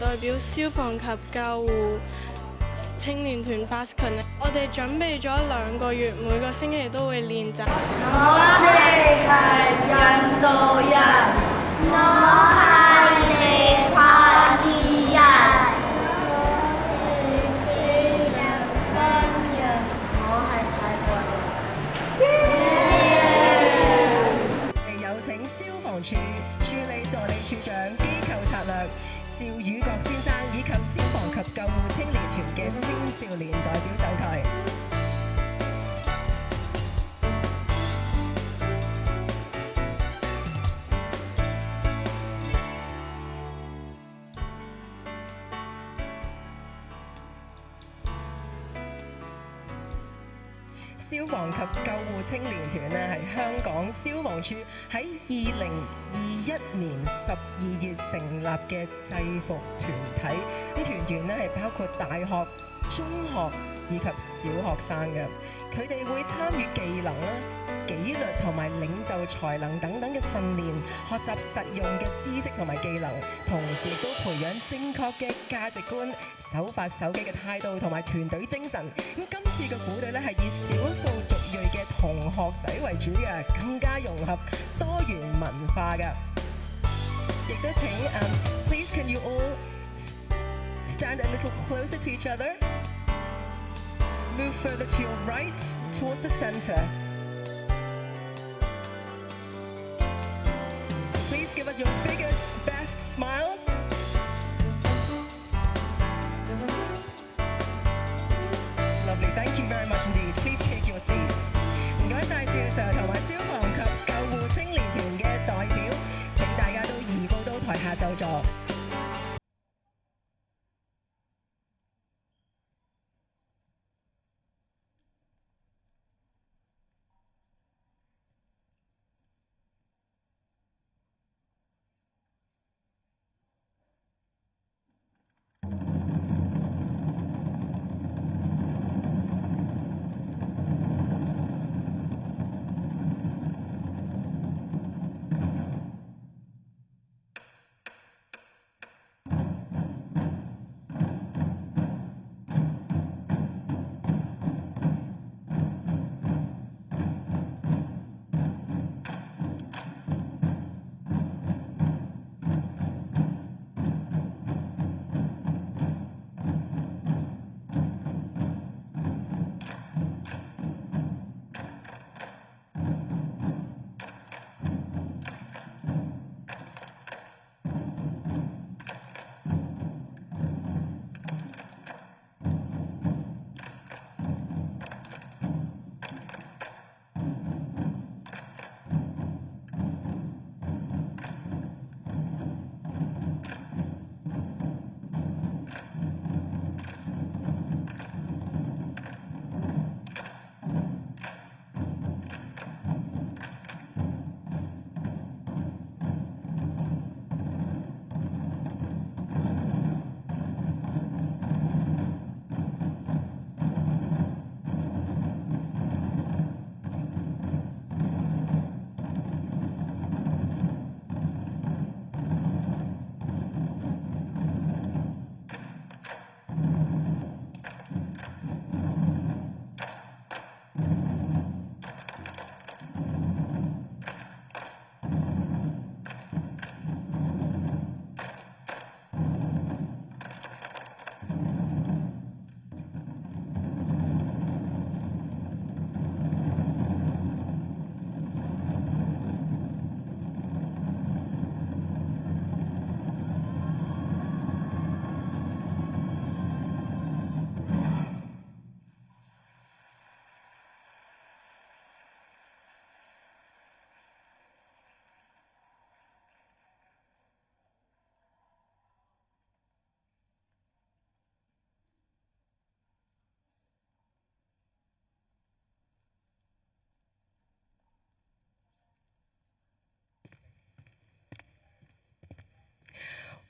代表消防及救護青年團 Fast 群，我哋準備咗2個月，每個星期都會練習。我哋係印度人，我係尼泊爾人，我係菲律賓人，我係泰國人。有請消防處助理助理處長、機構策略趙宇國先生以及消防及救護青年團嘅青少年代表上台。消防及救護青年團呢係香港消防處喺2021年12月成立嘅制服團體，咁團員呢係包括大學、中學以及小學生嘅，佢哋會參與技能啦、紀律同埋領袖才能等等嘅訓練，學習實用嘅知識同埋技能，同時亦都培養正確嘅價值觀、守法守紀嘅態度同埋團隊精神。咁今次嘅鼓隊咧係以少數族裔嘅同學仔為主嘅，更加融合多元文化嘅。亦都請please can you all stand a little closer to each other? Move further to your right towards the center. Please give us your biggest, best smiles. Lovely, thank you very much indeed. Please take your seats. 唔該晒趙 Sir 同埋消防及救護青年團嘅代表，請大家都移步到台下就座。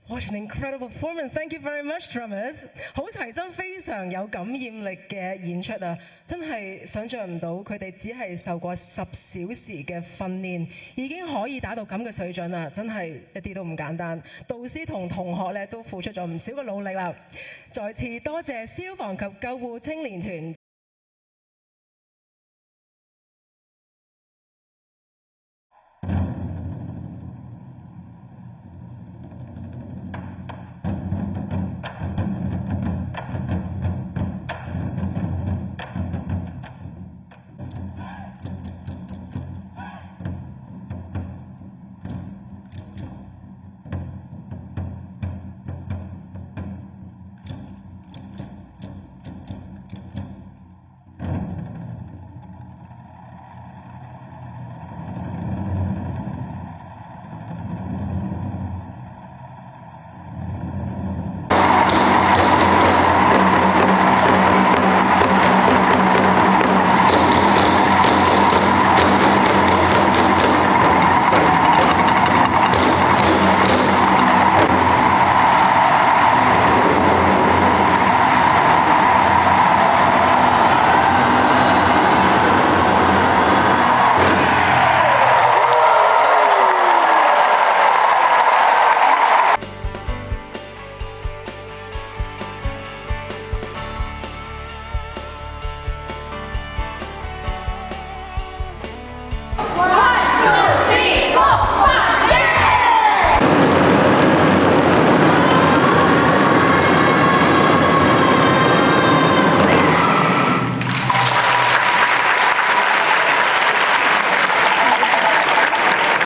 What an incredible performance! Thank you very much, drummers. 好齊心，非常有感染力嘅演出啊！真係想像唔到佢哋只係受過10小時嘅訓練，已經可以打到咁嘅水準啦！真係一啲都唔簡單。導師同同學咧都付出咗唔少嘅努力啦。再次多謝消防及救護青年團